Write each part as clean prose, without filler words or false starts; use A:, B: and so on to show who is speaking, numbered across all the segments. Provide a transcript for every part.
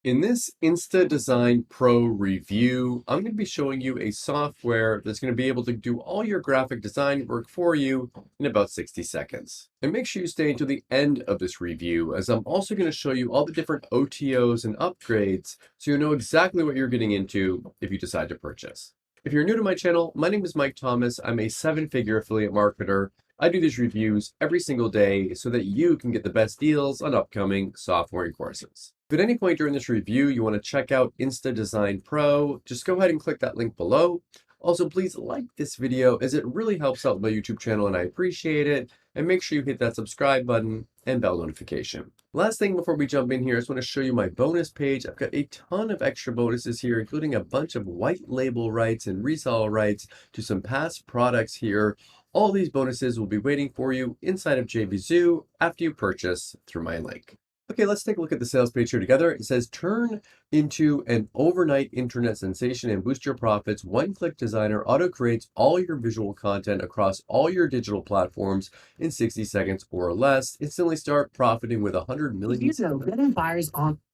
A: In this InstaDesignPro review, I'm going to be showing you a software that's going to be able to do all your graphic design work for you in about 60 seconds. And make sure you stay until the end of this review, as I'm also going to show you all the different OTOs and upgrades so you know exactly what you're getting into if you decide to purchase. If you're new to my channel, my name is Mike Thomas. I'm a seven-figure affiliate marketer. I do these reviews every single day so that you can get the best deals on upcoming software and courses. If at any point during this review you want to check out InstaDesign Pro, just go ahead and click that link below. Also, please like this video as it really helps out my YouTube channel and I appreciate it. And make sure you hit that subscribe button and bell notification. Last thing before we jump in here, I just want to show you my bonus page. I've got a ton of extra bonuses here, including a bunch of white label rights and reseller rights to some past products here. All these bonuses will be waiting for you inside of JVZoo after you purchase through my link. Okay, let's take a look at the sales page here together. It says, turn into an overnight internet sensation and boost your profits. One-click designer auto-creates all your visual content across all your digital platforms in 60 seconds or less. Instantly start profiting with 100 million.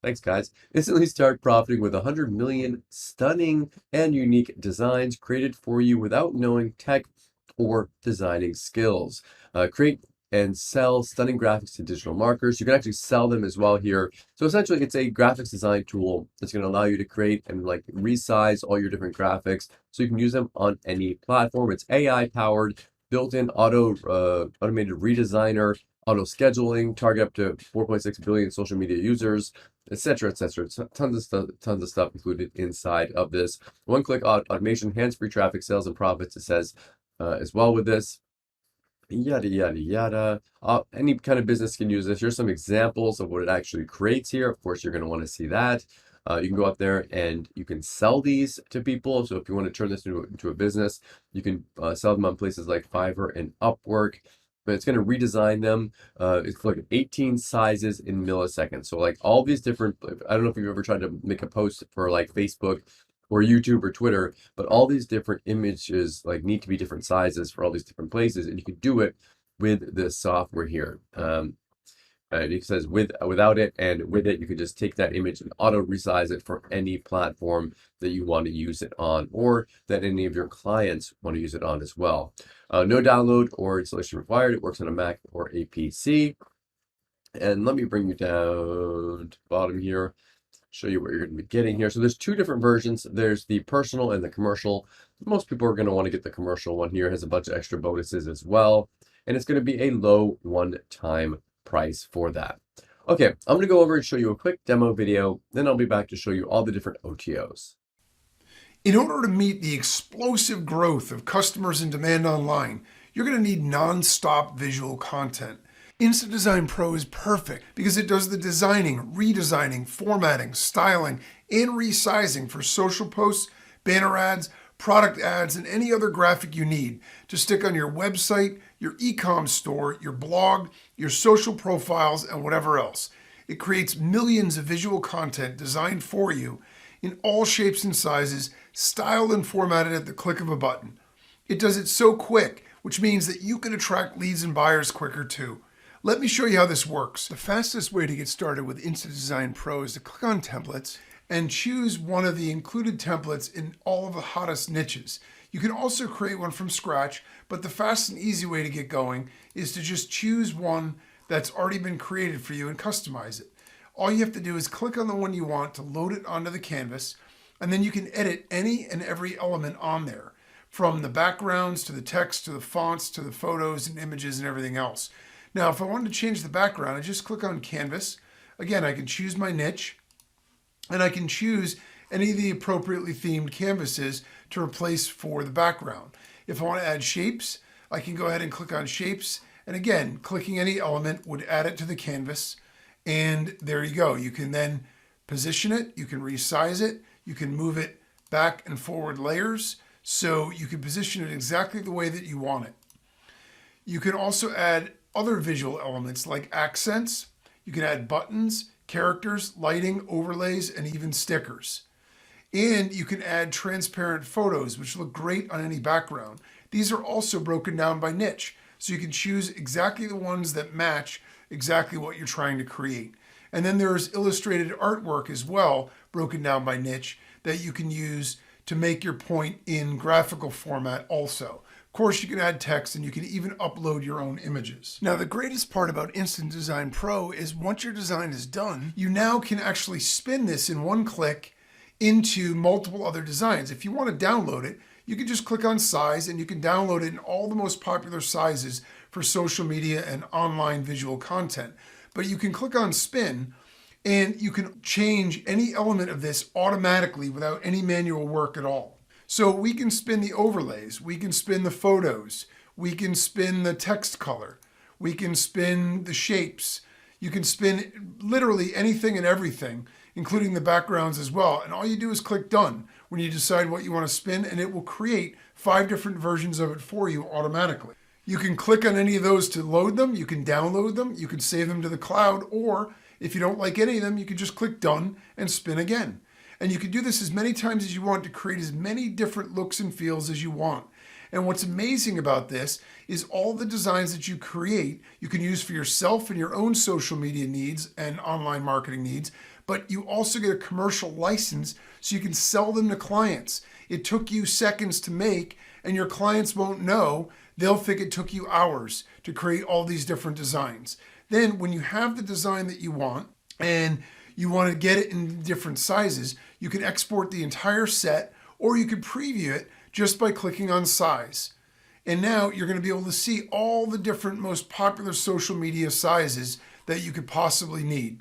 A: Thanks, guys. Instantly start profiting with 100 million stunning and unique designs created for you without knowing tech or designing skills. Create and sell stunning graphics to digital marketers. You can actually sell them as well here. So essentially it's a graphics design tool that's going to allow you to create and like resize all your different graphics so you can use them on any platform. It's AI powered, built-in automated redesigner, auto scheduling, target up to 4.6 billion social media users, etc., etc. It's tons of stuff included inside of this. One-click automation, hands-free traffic, sales, and profits, it says as well with this. Yada, yada, yada. Any kind of business can use this. Here's some examples of what it actually creates here. Of course, you're going to want to see that. You can go out there and you can sell these to people. So if you want to turn this into a business, you can sell them on places like Fiverr and Upwork. But it's going to redesign them. It's like 18 sizes in milliseconds. So like all these different, I don't know if you've ever tried to make a post for like Facebook or YouTube or Twitter, but all these different images like need to be different sizes for all these different places, and you can do it with this software here. And it says without it, and with it, you can just take that image and auto resize it for any platform that you want to use it on, or that any of your clients want to use it on as well. No download or installation required. It works on a Mac or a PC. And let me bring you down to the bottom here, show you what you're going to be getting here. So there's two different versions. There's the personal and the commercial. Most people are going to want to get the commercial one here. It has a bunch of extra bonuses as well. And it's going to be a low one-time price for that. Okay, I'm going to go over and show you a quick demo video. Then I'll be back to show you all the different OTOs.
B: In order to meet the explosive growth of customers and demand online, you're going to need non-stop visual content. InstaDesign Pro is perfect because it does the designing, redesigning, formatting, styling, and resizing for social posts, banner ads, product ads, and any other graphic you need to stick on your website, your e-com store, your blog, your social profiles, and whatever else. It creates millions of visual content designed for you in all shapes and sizes, styled and formatted at the click of a button. It does it so quick, which means that you can attract leads and buyers quicker too. Let me show you how this works. The fastest way to get started with InstaDesign Pro is to click on Templates and choose one of the included templates in all of the hottest niches. You can also create one from scratch, but the fast and easy way to get going is to just choose one that's already been created for you and customize it. All you have to do is click on the one you want to load it onto the canvas, and then you can edit any and every element on there, from the backgrounds to the text to the fonts to the photos and images and everything else. Now, if I wanted to change the background, I just click on Canvas. Again, I can choose my niche, and I can choose any of the appropriately themed canvases to replace for the background. If I want to add shapes, I can go ahead and click on Shapes, and again, clicking any element would add it to the canvas, and there you go. You can then position it, you can resize it, you can move it back and forward layers, so you can position it exactly the way that you want it. You can also add other visual elements like accents. You can add buttons, characters, lighting, overlays, and even stickers. And you can add transparent photos, which look great on any background. These are also broken down by niche, so you can choose exactly the ones that match exactly what you're trying to create. And then there's illustrated artwork as well, broken down by niche, that you can use to make your point in graphical format also. Of course, you can add text and you can even upload your own images. Now, the greatest part about InstaDesignPro is once your design is done, you now can actually spin this in one click into multiple other designs. If you want to download it, you can just click on size and you can download it in all the most popular sizes for social media and online visual content. But you can click on spin and you can change any element of this automatically without any manual work at all. So we can spin the overlays, we can spin the photos, we can spin the text color, we can spin the shapes, you can spin literally anything and everything, including the backgrounds as well. And all you do is click done when you decide what you want to spin, and it will create 5 different versions of it for you automatically. You can click on any of those to load them, you can download them, you can save them to the cloud, or if you don't like any of them, you can just click done and spin again. And you can do this as many times as you want to create as many different looks and feels as you want. And what's amazing about this is all the designs that you create, you can use for yourself and your own social media needs and online marketing needs, but you also get a commercial license so you can sell them to clients. It took you seconds to make, and your clients won't know. They'll think it took you hours to create all these different designs. Then when you have the design that you want and you want to get it in different sizes, you can export the entire set, or you can preview it just by clicking on size. And now you're going to be able to see all the different most popular social media sizes that you could possibly need.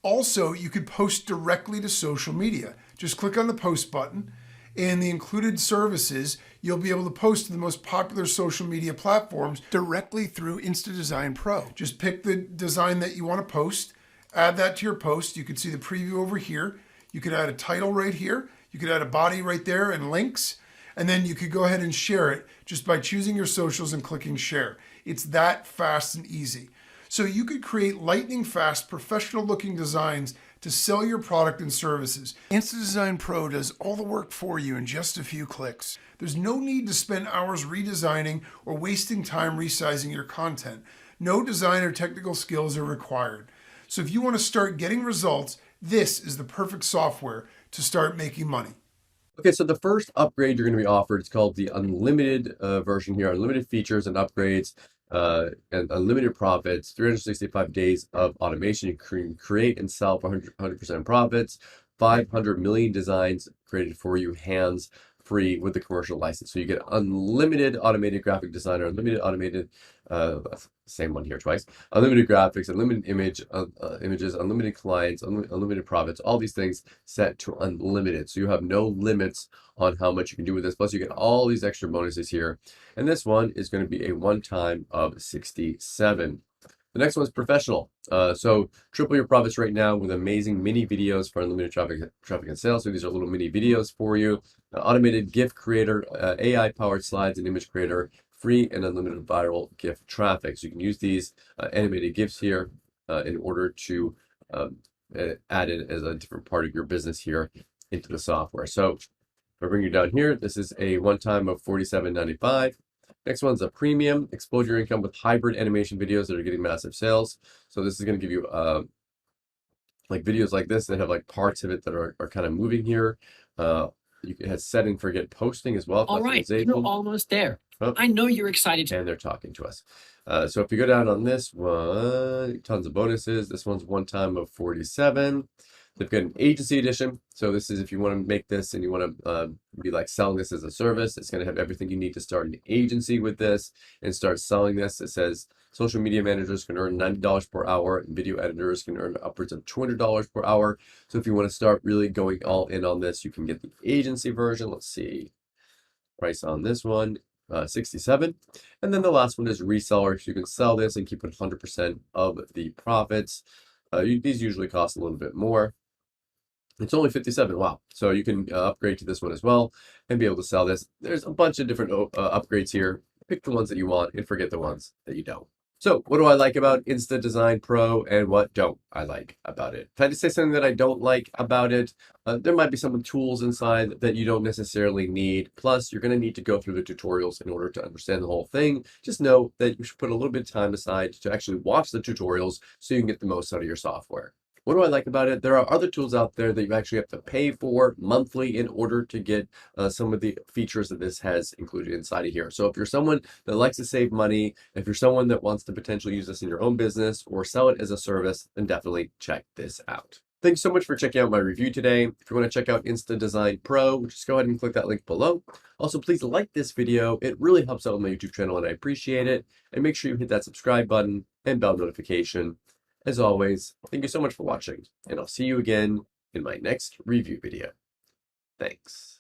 B: Also, you could post directly to social media. Just click on the post button. In the included services, you'll be able to post to the most popular social media platforms directly through InstaDesignPro. Just pick the design that you want to post, add that to your post. You can see the preview over here. You could add a title right here. You could add a body right there and links. And then you could go ahead and share it just by choosing your socials and clicking share. It's that fast and easy. So you could create lightning fast, professional looking designs to sell your product and services. InstaDesignPro does all the work for you in just a few clicks. There's no need to spend hours redesigning or wasting time resizing your content. No design or technical skills are required. So if you want to start getting results, this is the perfect software to start making money.
A: Okay, so the first upgrade you're going to be offered, it's called the unlimited version here, unlimited features and upgrades and unlimited profits, 365 days of automation. You can create and sell for 100% profits, 500 million designs created for you, hands free with the commercial license. So you get unlimited automated graphic designer, unlimited automated, same one here twice, unlimited graphics, unlimited images, unlimited clients, unlimited profits, all these things set to unlimited. So you have no limits on how much you can do with this. Plus you get all these extra bonuses here. And this one is going to be a one-time of 67. The next one is professional. So triple your profits right now with amazing mini videos for unlimited traffic and sales. So these are little mini videos for you. Automated GIF creator, AI powered slides and image creator, free and unlimited viral GIF traffic. So you can use these animated GIFs here in order to add it as a different part of your business here into the software. So if I bring you down here, this is a one-time of $47.95. Next one's a premium. Explode your income with hybrid animation videos that are getting massive sales. So this is going to give you like videos like this that have like parts of it that are kind of moving here. You can have setting for get posting as well.
C: All right, you're almost there. Oh. I know you're excited.
A: And they're talking to us. So if you go down on this one, tons of bonuses. This one's one time of 47. They've got an agency edition. So this is if you want to make this and you want to be like selling this as a service, it's going to have everything you need to start an agency with this and start selling this. It says social media managers can earn $90 per hour and video editors can earn upwards of $200 per hour. So if you want to start really going all in on this, you can get the agency version. Let's see, price on this one, 67. And then the last one is reseller. So you can sell this and keep it 100% of the profits. These usually cost a little bit more. It's only 57. Wow. So you can upgrade to this one as well and be able to sell this. There's a bunch of different upgrades here. Pick the ones that you want and forget the ones that you don't. So what do I like about InstaDesignPro and what don't I like about it? If I had to say something that I don't like about it, there might be some tools inside that you don't necessarily need. Plus, you're going to need to go through the tutorials in order to understand the whole thing. Just know that you should put a little bit of time aside to actually watch the tutorials so you can get the most out of your software. What do I like about it? There are other tools out there that you actually have to pay for monthly in order to get some of the features that this has included inside of here. So if you're someone that likes to save money, if you're someone that wants to potentially use this in your own business or sell it as a service, then definitely check this out. Thanks so much for checking out my review today. If you want to check out InstaDesignPro, just go ahead and click that link below. Also, please like this video. It really helps out my YouTube channel and I appreciate it. And make sure you hit that subscribe button and bell notification. As always, thank you so much for watching, and I'll see you again in my next review video. Thanks.